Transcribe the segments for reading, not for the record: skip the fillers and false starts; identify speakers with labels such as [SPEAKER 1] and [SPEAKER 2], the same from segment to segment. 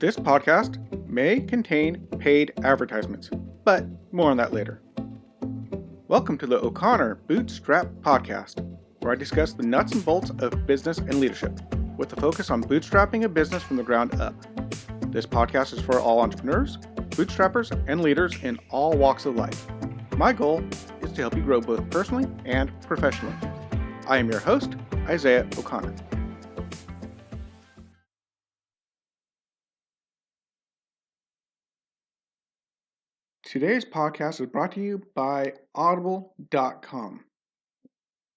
[SPEAKER 1] This podcast may contain paid advertisements, but more on that later. Welcome to the O'Connor Bootstrap podcast, where I discuss the nuts and bolts of business and leadership, with a focus on bootstrapping a business from the ground up. This podcast is for all entrepreneurs, bootstrappers, and leaders in all walks of life. My goal is to help you grow both personally and professionally. I am your host, Isaiah O'Connor. Today's podcast is brought to you by audible.com.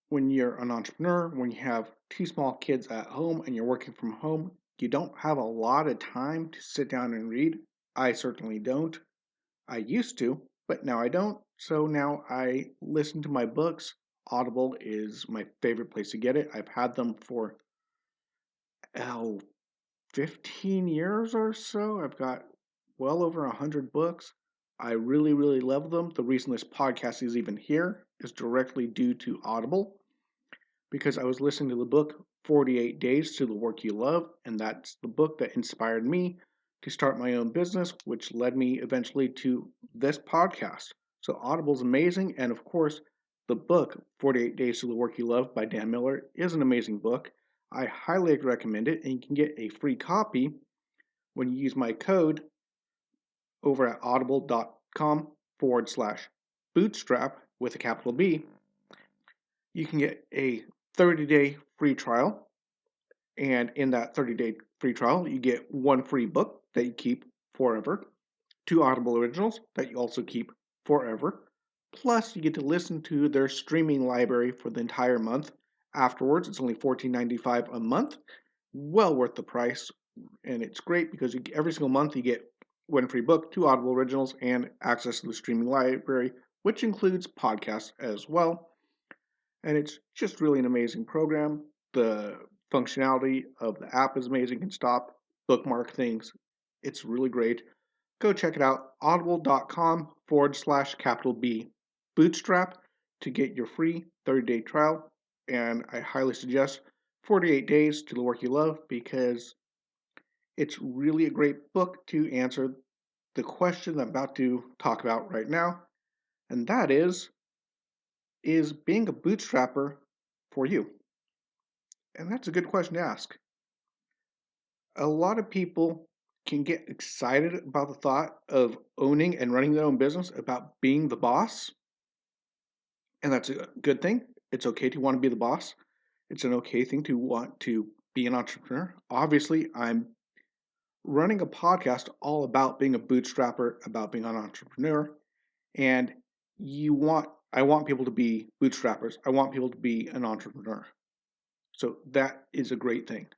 [SPEAKER 1] When you're an entrepreneur, when you have two small kids at home and you're working from home, you don't have a lot of time to sit down and read. I certainly don't. I used to, but now I don't. So now I listen to my books. Audible is my favorite place to get it. I've had them for 15 years or so. I've got well over 100 books. I really, really love them. The reason this podcast is even here is directly due to Audible, because I was listening to the book 48 Days to the Work You Love, and that's the book that inspired me to start my own business, which led me eventually to this podcast. So Audible's amazing, and of course, the book 48 Days to the Work You Love by Dan Miller is an amazing book. I highly recommend it, and you can get a free copy when you use my code over at audible.com/bootstrap with a capital B. You can get a 30-day free trial, and in that 30-day free trial, you get one free book that you keep forever, 2 Audible originals that you also keep forever, plus you get to listen to their streaming library for the entire month. Afterwards, it's only $14.95 a month, well worth the price, and it's great because every single month you get one free book, 2 Audible originals, and access to the streaming library, which includes podcasts as well. And it's just really an amazing program. The functionality of the app is amazing. You can stop, bookmark things. It's really great. Go check it out, audible.com/capital B bootstrap to get your free 30-day trial. And I highly suggest 48 Days to the Work You Love, because it's really a great book to answer the question I'm about to talk about right now, and that is being a bootstrapper for you? And that's a good question to ask. A lot of people can get excited about the thought of owning and running their own business, about being the boss, and that's a good thing. It's okay to want to be the boss. It's an okay thing to want to be an entrepreneur. Obviously, I'm running a podcast all about being a bootstrapper, about being an entrepreneur, and I want people to be bootstrappers. I want people to be an entrepreneur. So that is a great thing.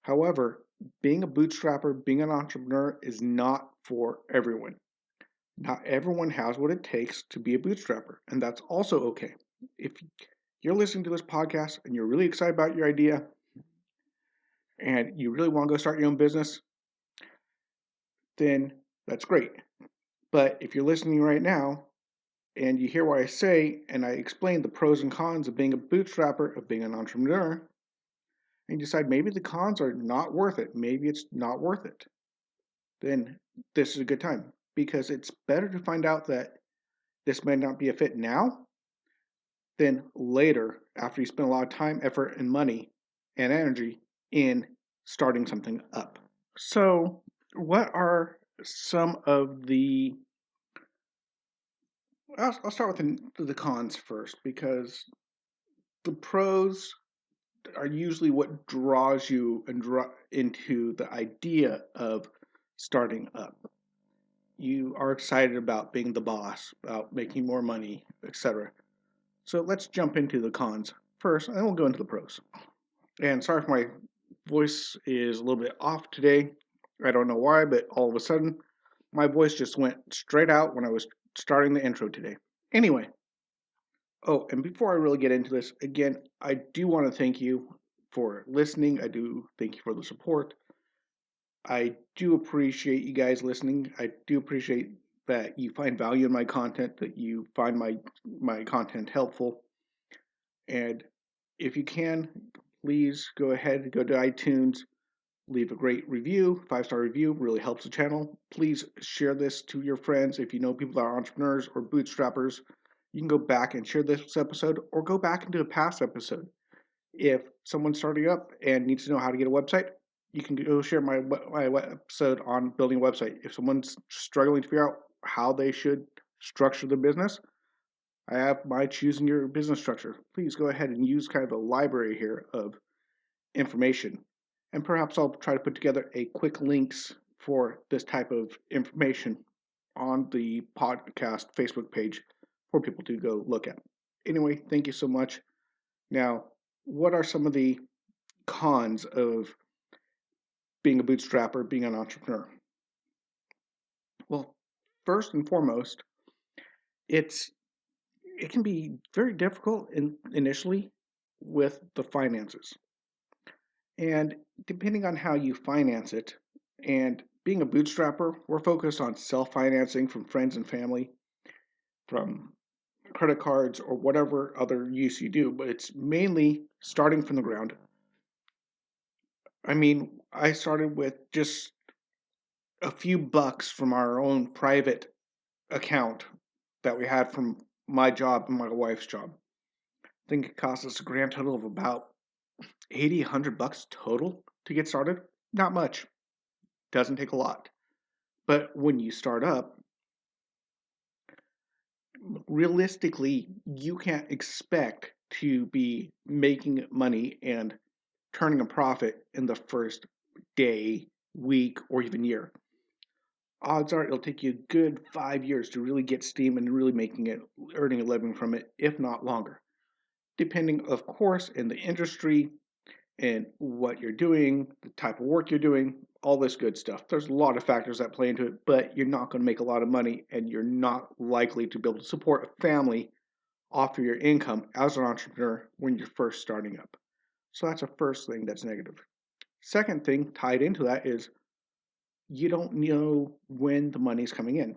[SPEAKER 1] However, being a bootstrapper, being an entrepreneur is not for everyone. Not everyone has what it takes to be a bootstrapper, and that's also okay. If you're listening to this podcast and you're really excited about your idea and you really want to go start your own business, then that's great. But if you're listening right now and you hear what I say and I explain the pros and cons of being a bootstrapper, of being an entrepreneur, and you decide maybe the cons are not worth it, maybe it's not worth it, then this is a good time, because it's better to find out that this may not be a fit now than later, after you spend a lot of time, effort, and money and energy in starting something up. So, what are some of the I'll start with the cons first, because the pros are usually what draws you into the idea of starting up. You are excited about being the boss, about making more money, etc. So let's jump into the cons first, and then we'll go into the pros. And sorry if my voice is a little bit off today. I don't know why, but all of a sudden, my voice just went straight out when I was starting the intro today. Anyway, and before I really get into this, again, I do want to thank you for listening. I do thank you for the support. I do appreciate you guys listening. I do appreciate that you find value in my content, that you find my content helpful. And if you can, please go ahead and go to iTunes, leave a great review, 5-star review, really helps the channel. Please share this to your friends. If you know people that are entrepreneurs or bootstrappers, you can go back and share this episode or go back into a past episode. If someone's starting up and needs to know how to get a website, you can go share my episode on building a website. If someone's struggling to figure out how they should structure the business, I have my choosing your business structure. Please go ahead and use kind of a library here of information. And perhaps I'll try to put together a quick links for this type of information on the podcast Facebook page for people to go look at. Anyway, thank you so much. Now, what are some of the cons of being a bootstrapper, being an entrepreneur? Well, first and foremost, it can be very difficult initially with the finances. And depending on how you finance it, and being a bootstrapper, we're focused on self-financing from friends and family, from credit cards or whatever other use you do, but it's mainly starting from the ground. I mean, I started with just a few bucks from our own private account that we had from my job and my wife's job. I think it cost us a grand total of about 80, 100 bucks total to get started. Not much. Doesn't take a lot. But when you start up, realistically, you can't expect to be making money and turning a profit in the first day, week, or even year. Odds are it'll take you a good 5 years to really get steam and really earning a living from it, if not longer. Depending, of course, in the industry and what you're doing, the type of work you're doing, all this good stuff. There's a lot of factors that play into it, but you're not going to make a lot of money and you're not likely to be able to support a family off of your income as an entrepreneur when you're first starting up. So that's the first thing that's negative. Second thing tied into that is you don't know when the money's coming in.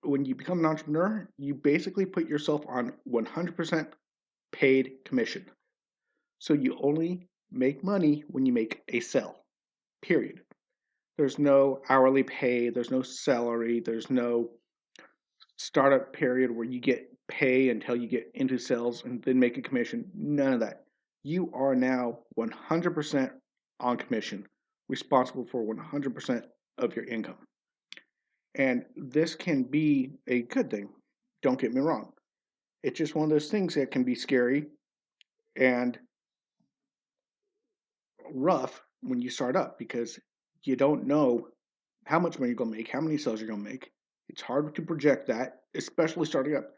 [SPEAKER 1] When you become an entrepreneur, you basically put yourself on 100% paid commission. So you only make money when you make a sale, period. There's no hourly pay, there's no salary, there's no startup period where you get pay until you get into sales and then make a commission. None of that. You are now 100% on commission, responsible for 100% of your income. And this can be a good thing. Don't get me wrong. It's just one of those things that can be scary and rough when you start up because you don't know how much money you're going to make, how many sales you're going to make. It's hard to project that, especially starting up.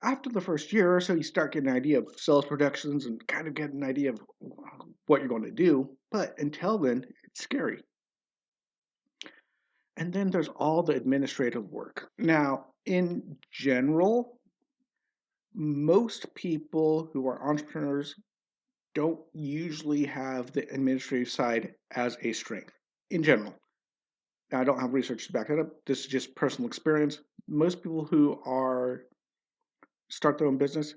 [SPEAKER 1] After the first year or so, you start getting an idea of sales projections and kind of get an idea of what you're going to do. But until then, it's scary. And then there's all the administrative work. Now, in general, most people who are entrepreneurs don't usually have the administrative side as a strength in general. Now, I don't have research to back that up. This is just personal experience. Most people who start their own business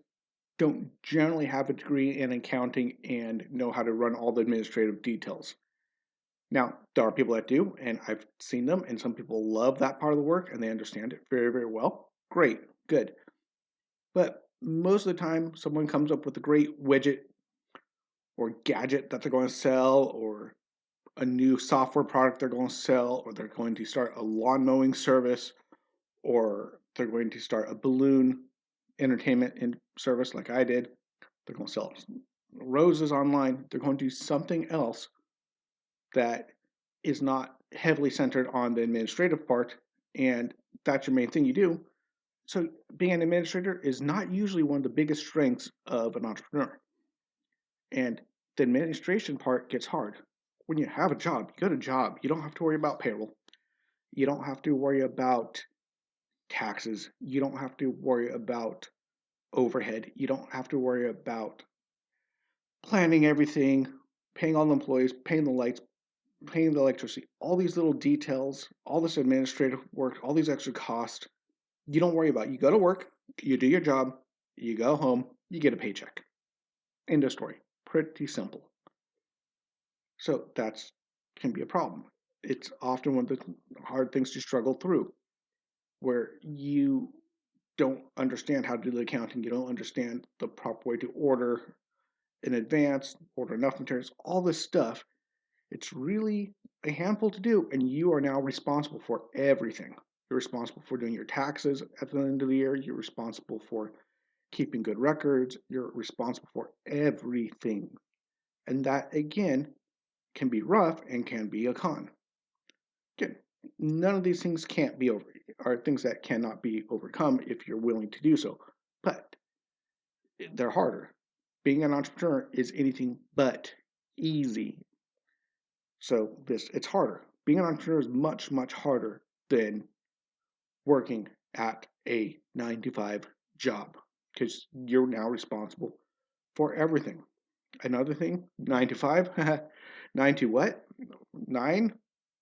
[SPEAKER 1] don't generally have a degree in accounting and know how to run all the administrative details. Now, there are people that do, and I've seen them, and some people love that part of the work and they understand it very, very well. Great, good. But most of the time, someone comes up with a great widget or gadget that they're going to sell, or a new software product they're going to sell, or they're going to start a lawn mowing service, or they're going to start a balloon entertainment service like I did. They're going to sell roses online. They're going to do something else that is not heavily centered on the administrative part, and that's your main thing you do. So being an administrator is not usually one of the biggest strengths of an entrepreneur. And the administration part gets hard. When you have a job, you got a job. You don't have to worry about payroll. You don't have to worry about taxes. You don't have to worry about overhead. You don't have to worry about planning everything, paying all the employees, paying the lights, paying the electricity, all these little details, all this administrative work, all these extra costs. You don't worry about it. You go to work, you do your job, you go home, you get a paycheck. End of story. Pretty simple. So that's can be a problem. It's often one of the hard things to struggle through, where you don't understand how to do the accounting, you don't understand the proper way to order in advance, order enough materials, all this stuff. It's really a handful to do, and you are now responsible for everything. You're responsible for doing your taxes at the end of the year. You're responsible for keeping good records. You're responsible for everything. And that, again, can be rough and can be a con. Again, none of these things can't be over, are things that cannot be overcome if you're willing to do so. But they're harder. Being an entrepreneur is anything but easy. So it's harder. Being an entrepreneur is much, much harder than working at a 9 to 5 job because you're now responsible for everything. Another thing, 9 to 5, 9 to what? 9?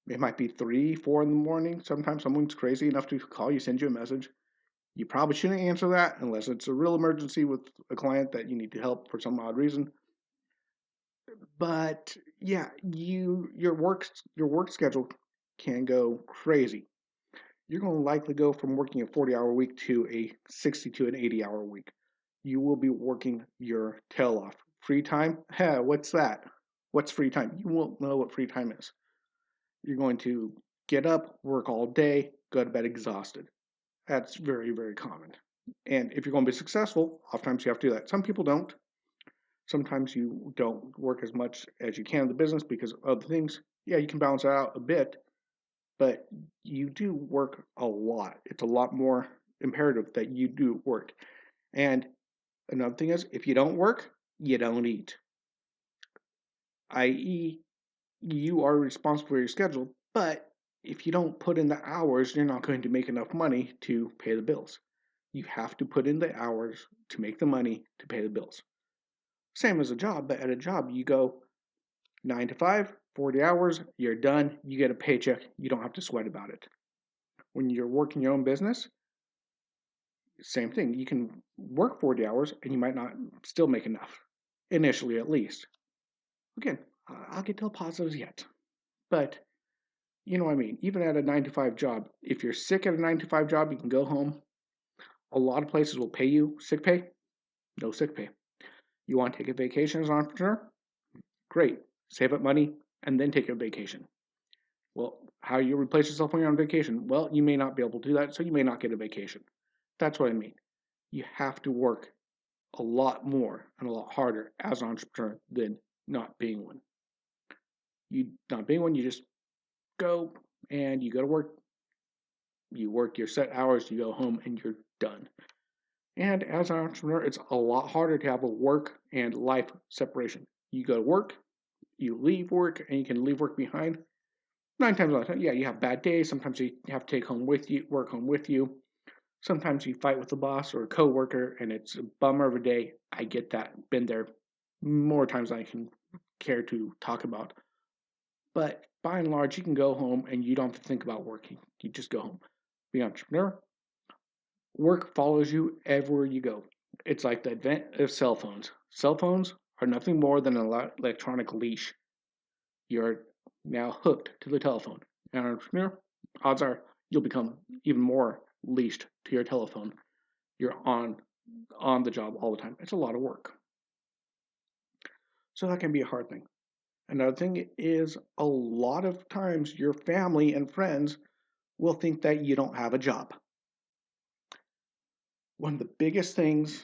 [SPEAKER 1] It might be 3, 4 in the morning. Sometimes someone's crazy enough to call you, send you a message. You probably shouldn't answer that unless it's a real emergency with a client that you need to help for some odd reason. But yeah, your work schedule can go crazy. You're going to likely go from working a 40-hour week to a 60 to an 80-hour week. You will be working your tail off. Free time? What's that? What's free time? You won't know what free time is. You're going to get up, work all day, go to bed exhausted. That's very, very common. And if you're going to be successful, oftentimes you have to do that. Some people don't. Sometimes you don't work as much as you can in the business because of other things. Yeah, you can balance it out a bit, but you do work a lot. It's a lot more imperative that you do work. And another thing is, if you don't work, you don't eat. I.e., you are responsible for your schedule, but if you don't put in the hours, you're not going to make enough money to pay the bills. You have to put in the hours to make the money to pay the bills. Same as a job, but at a job, you go 9 to 5, 40 hours, you're done, you get a paycheck, you don't have to sweat about it. When you're working your own business, same thing. You can work 40 hours and you might not still make enough, initially at least. Again, I'll get to the positives yet. But you know what I mean? Even at a 9 to 5 job, if you're sick at a 9 to 5 job, you can go home. A lot of places will pay you sick pay, no sick pay. You want to take a vacation as an entrepreneur? Great. Save up money and then take a vacation. Well, how do you replace yourself when you're on vacation? Well, you may not be able to do that, so you may not get a vacation. That's what I mean. You have to work a lot more and a lot harder as an entrepreneur than not being one. You not being one, you just go and you go to work. You work your set hours, you go home, and you're done. And as an entrepreneur, it's a lot harder to have a work and life separation. You go to work, you leave work, and you can leave work behind. 9 times out of 10, yeah, you have bad days. Sometimes you have to take home with you, work home with you. Sometimes you fight with the boss or a coworker, and it's a bummer of a day. I get that. Been there more times than I can care to talk about. But by and large, you can go home and you don't have to think about working. You just go home. Be an entrepreneur. Work follows you everywhere you go. It's like the advent of cell phones. Cell phones are nothing more than an electronic leash. You're now hooked to the telephone. And an entrepreneur, odds are you'll become even more leashed to your telephone. You're on the job all the time. It's a lot of work. So that can be a hard thing. Another thing is a lot of times your family and friends will think that you don't have a job. One of the biggest things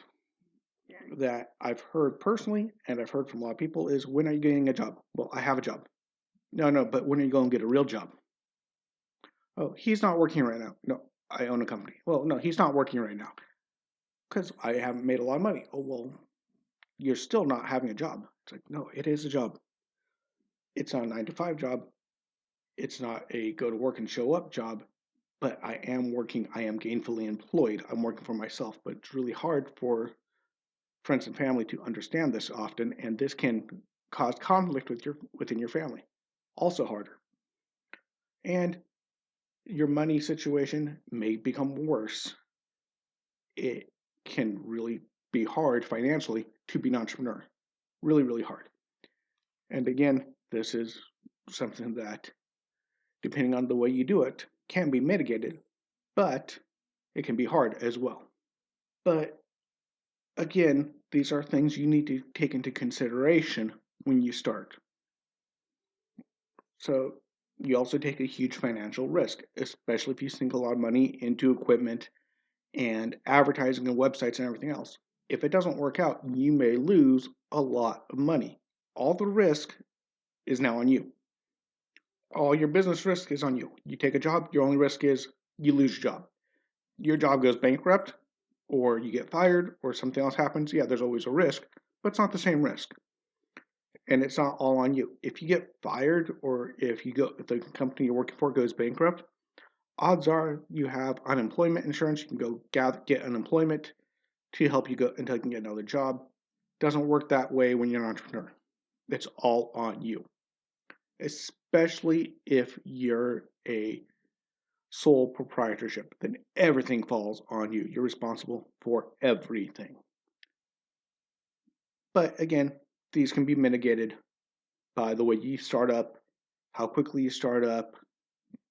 [SPEAKER 1] that I've heard personally and I've heard from a lot of people is, when are you getting a job? Well, I have a job. No, but when are you going to get a real job? Oh, he's not working right now. No, I own a company. Well, no, he's not working right now because I haven't made a lot of money. Oh, well, you're still not having a job. It's like, no, it is a job. It's not a 9 to 5 job. It's not a go to work and show up job, but I am working. I am gainfully employed. I'm working for myself, but it's really hard for friends and family to understand this often, and this can cause conflict within your family. Also harder. And your money situation may become worse. It can really be hard financially to be an entrepreneur. Really, really hard. And again, this is something that, depending on the way you do it, can be mitigated, but it can be hard as well. But again, these are things you need to take into consideration when you start. So you also take a huge financial risk, especially if you sink a lot of money into equipment and advertising and websites and everything else. If it doesn't work out, you may lose a lot of money. All the risk is now on you. All your business risk is on you. You take a job, your only risk is you lose your job. Your job goes bankrupt, or you get fired, or something else happens. Yeah, there's always a risk, but it's not the same risk. And it's not all on you. If you get fired, or if the company you're working for goes bankrupt, odds are you have unemployment insurance. You can go get unemployment to help you go until you can get another job. Doesn't work that way when you're an entrepreneur. It's all on you, especially if you're a sole proprietorship. Then everything falls on you. You're responsible for everything. But again, these can be mitigated by the way you start up, how quickly you start up,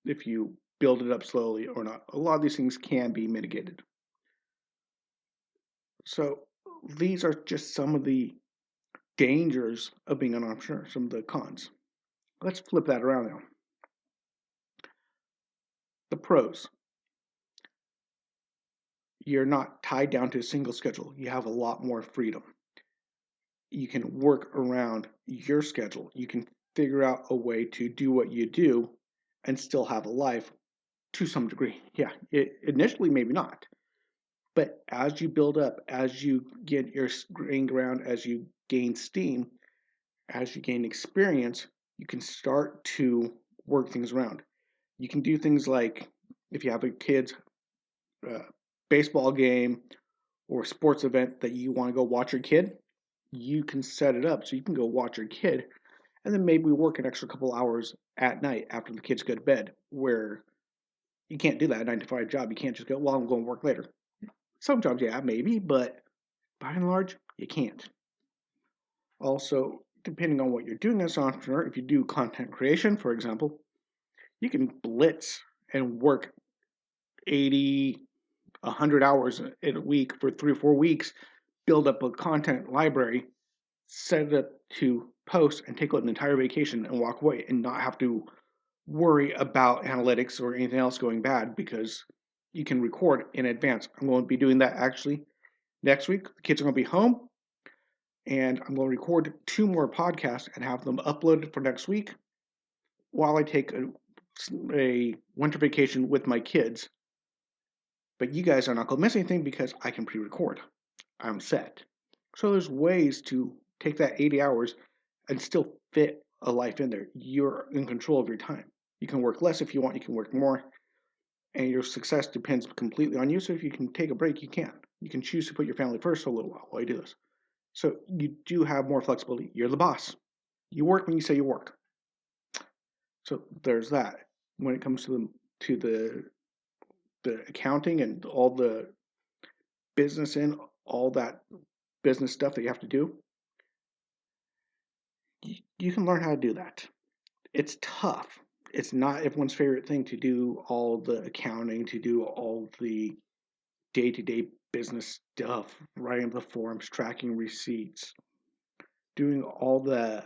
[SPEAKER 1] if you build it up slowly or not. A lot of these things can be mitigated. So these are just some of the dangers of being an entrepreneur, some of the cons. Let's flip that around now. The pros. You're not tied down to a single schedule. You have a lot more freedom. You can work around your schedule. You can figure out a way to do what you do and still have a life to some degree. Yeah, initially maybe not. But as you build up, as you get your grain around, as you gain steam, as you gain experience, you can start to work things around. You can do things like if you have a kid's baseball game or sports event that you want to go watch your kid, you can set it up so you can go watch your kid and then maybe work an extra couple hours at night after the kids go to bed, where you can't do that 9 to 5 job. You can't just go, well, I'm going to work later. Some jobs, yeah, maybe, but by and large, you can't. Also, depending on what you're doing as an entrepreneur, if you do content creation, for example, you can blitz and work 80, 100 hours in a week for 3 or 4 weeks, build up a content library, set it up to post, and take an entire vacation and walk away and not have to worry about analytics or anything else going bad because you can record in advance. I'm going to be doing that actually next week. The kids are going to be home, and I'm going to record 2 more podcasts and have them uploaded for next week while I take a winter vacation with my kids. But you guys are not going to miss anything because I can pre-record. I'm set. So there's ways to take that 80 hours and still fit a life in there. You're in control of your time. You can work less if you want, you can work more, and your success depends completely on you. So if you can take a break, you can. You can choose to put your family first for a little while you do this. So you do have more flexibility. You're the boss. You work when you say you work. So there's that. When it comes to the accounting and all the business and all that business stuff that you have to do, you can learn how to do that. It's tough. It's not everyone's favorite thing to do all the accounting, to do all the day-to-day business stuff, writing the forms, tracking receipts, doing all the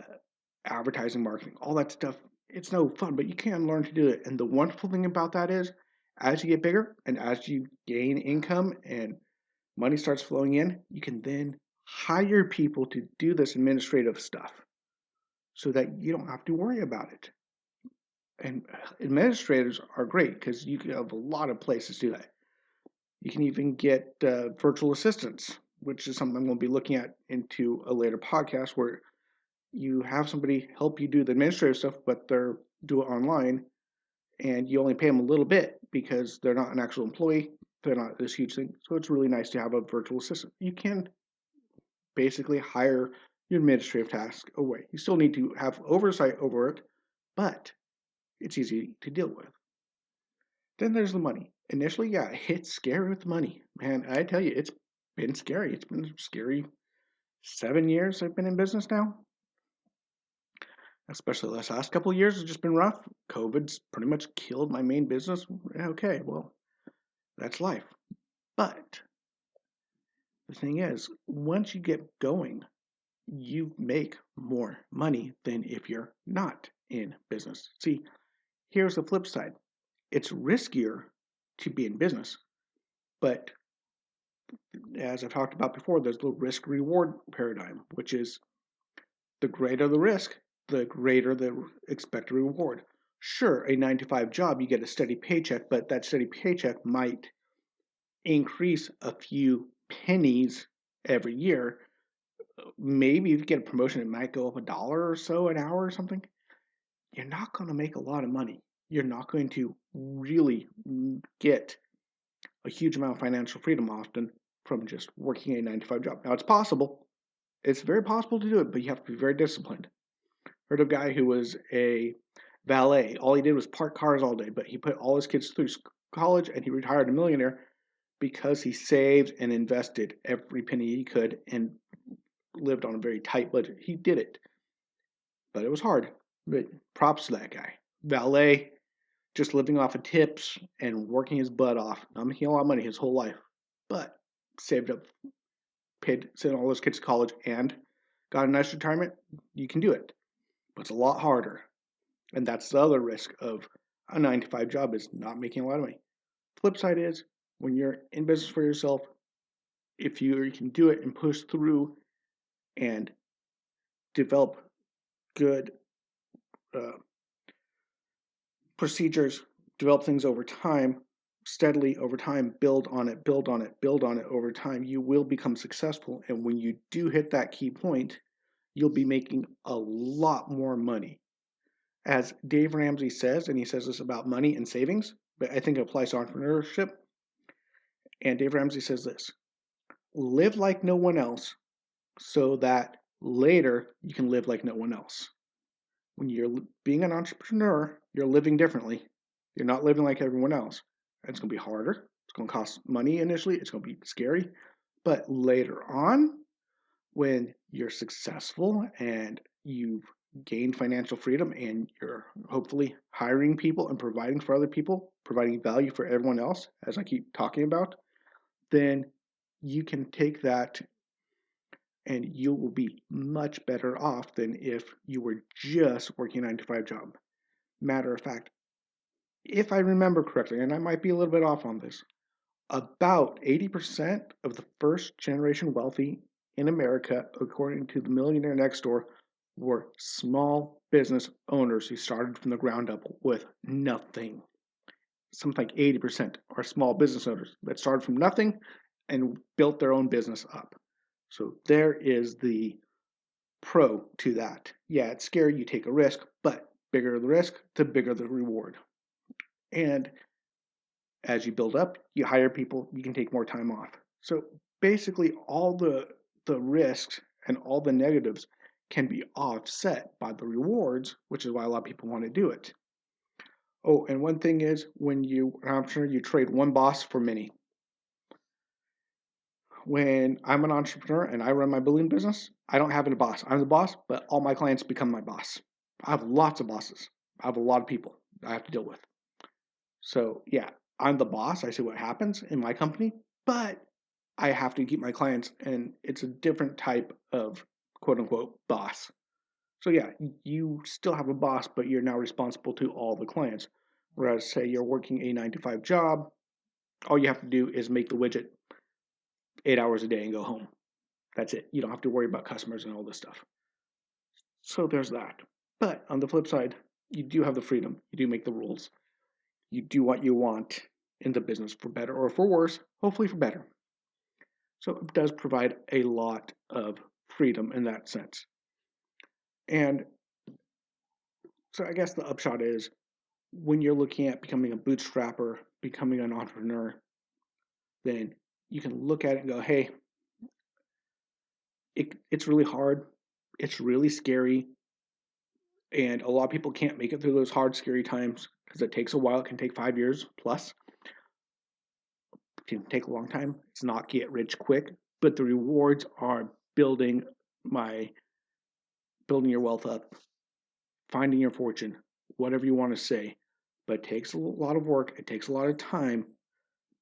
[SPEAKER 1] advertising, marketing, all that stuff. It's no fun, but you can learn to do it. And the wonderful thing about that is, as you get bigger and as you gain income and money starts flowing in, you can then hire people to do this administrative stuff so that you don't have to worry about it. And administrators are great because you can have a lot of places to do that. You can even get virtual assistants, which is something I'm going to be looking at into a later podcast, where you have somebody help you do the administrative stuff, but they're do it online, and you only pay them a little bit because they're not an actual employee. They're not this huge thing. So it's really nice to have a virtual assistant. You can basically hire your administrative task away. You still need to have oversight over it, but it's easy to deal with. Then there's the money. Initially, yeah, it's scary with money. Man, I tell you, it's been scary. It's been scary 7 years I've been in business now. Especially this last couple of years has just been rough. COVID's pretty much killed my main business. Okay, well, that's life. But the thing is, once you get going, you make more money than if you're not in business. See, here's the flip side. It's riskier to be in business, but as I've talked about before, there's the risk reward paradigm, which is the greater the risk, the greater the expected reward. Sure, a 9 to 5 job, you get a steady paycheck, but that steady paycheck might increase a few pennies every year. Maybe if you get a promotion, it might go up $1 or so an hour or something. You're not going to make a lot of money. You're not going to really get a huge amount of financial freedom often from just working a 9 to 5 job. Now, it's possible. It's very possible to do it, but you have to be very disciplined. Heard of a guy who was a valet. All he did was park cars all day, but he put all his kids through college and he retired a millionaire because he saved and invested every penny he could and lived on a very tight budget. He did it, but it was hard. But props to that guy. Valet, just living off of tips and working his butt off, not making a lot of money his whole life, but saved up, paid, sent all those kids to college, and got a nice retirement. You can do it, but it's a lot harder. And that's the other risk of a 9 to 5 job is not making a lot of money. Flip side is when you're in business for yourself, if you can do it and push through and develop good procedures, develop things over time, steadily over time, build on it, build on it, build on it over time, you will become successful. And when you do hit that key point, you'll be making a lot more money. As Dave Ramsey says, and he says this about money and savings, but I think it applies to entrepreneurship. And Dave Ramsey says this: live like no one else so that later you can live like no one else. When you're being an entrepreneur, you're living differently. You're not living like everyone else. It's going to be harder. It's going to cost money initially. It's going to be scary. But later on, when you're successful and you've gained financial freedom and you're hopefully hiring people and providing for other people, providing value for everyone else, as I keep talking about, then you can take that and you will be much better off than if you were just working a 9 to 5 job. Matter of fact, if I remember correctly, and I might be a little bit off on this, about 80% of the first generation wealthy in America, according to the Millionaire Next Door, were small business owners who started from the ground up with nothing. Something like 80% are small business owners that started from nothing and built their own business up. So there is the pro to that. Yeah, it's scary, you take a risk, but bigger the risk, the bigger the reward. And as you build up, you hire people, you can take more time off. So basically all the risks and all the negatives can be offset by the rewards, which is why a lot of people want to do it. Oh, and one thing is when I'm sure you trade one boss for many. When I'm an entrepreneur and I run my balloon business, I don't have a boss. I'm the boss, but all my clients become my boss. I have lots of bosses. I have a lot of people I have to deal with. So yeah, I'm the boss. I see what happens in my company, but I have to keep my clients, and it's a different type of quote unquote boss. So yeah, you still have a boss, but you're now responsible to all the clients. Whereas say you're working a 9 to 5 job, all you have to do is make the widget 8 hours a day and go home. That's it. You don't have to worry about customers and all this stuff. So there's that. But on the flip side, you do have the freedom. You do make the rules. You do what you want in the business, for better or for worse, hopefully for better. So it does provide a lot of freedom in that sense. And so I guess the upshot is when you're looking at becoming a bootstrapper, becoming an entrepreneur, then you can look at it and go, hey, it's really hard. It's really scary. And a lot of people can't make it through those hard, scary times because it takes a while. It can take 5 years plus. It can take a long time. It's not get rich quick, but the rewards are building your wealth up finding your fortune, whatever you want to say. But it takes a lot of work, it takes a lot of time,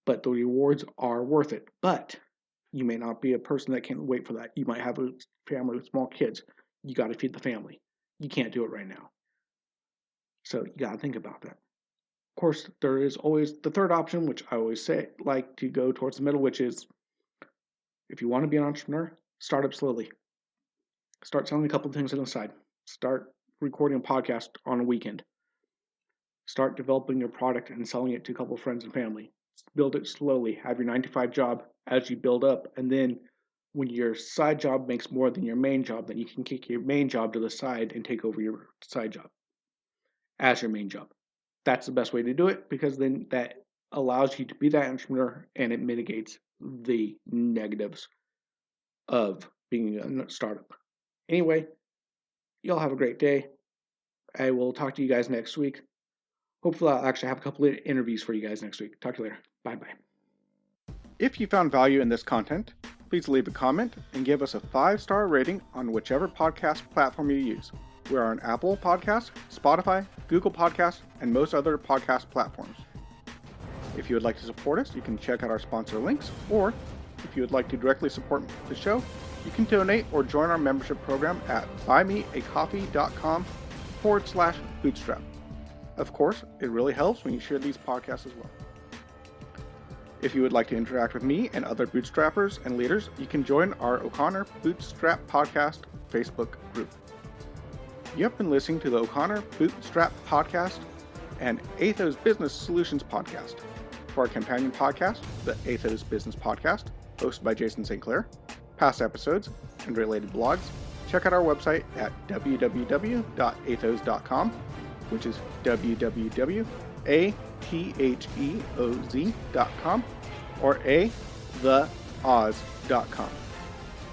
[SPEAKER 1] but the rewards are worth it. But you may not be a person that can wait for that. You might have a family with small kids. You got to feed the family. You can't do it right now. So you got to think about that. Of course, there is always the third option, which I always say, like to go towards the middle, which is if you want to be an entrepreneur, start up slowly. Start selling a couple of things on the side. Start recording a podcast on a weekend. Start developing your product and selling it to a couple of friends and family. Build it slowly. Have your 9-to-5 job as you build up. And then when your side job makes more than your main job, then you can kick your main job to the side and take over your side job as your main job. That's the best way to do it, because then that allows you to be that entrepreneur and it mitigates the negatives of being a startup. Anyway, y'all have a great day. I will talk to you guys next week. Hopefully I'll actually have a couple of interviews for you guys next week. Talk to you later. Bye-bye. If you found value in this content, please leave a comment and give us a 5-star rating on whichever podcast platform you use. We're on Apple Podcasts, Spotify, Google Podcasts, and most other podcast platforms. If you would like to support us, you can check out our sponsor links, or if you would like to directly support the show, you can donate or join our membership program at buymeacoffee.com/bootstrap. Of course, it really helps when you share these podcasts as well. If you would like to interact with me and other bootstrappers and leaders, you can join our O'Connor Bootstrap Podcast Facebook group. You have been listening to the O'Connor Bootstrap Podcast and Atheoz Business Solutions Podcast. For our companion podcast, the Atheoz Business Podcast, hosted by Jason St. Clair, past episodes, and related blogs, check out our website at www.atheoz.com, which is www.atheoz.com, or theoz.com.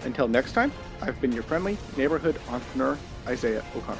[SPEAKER 1] Until next time, I've been your friendly neighborhood entrepreneur, Isaiah O'Connor.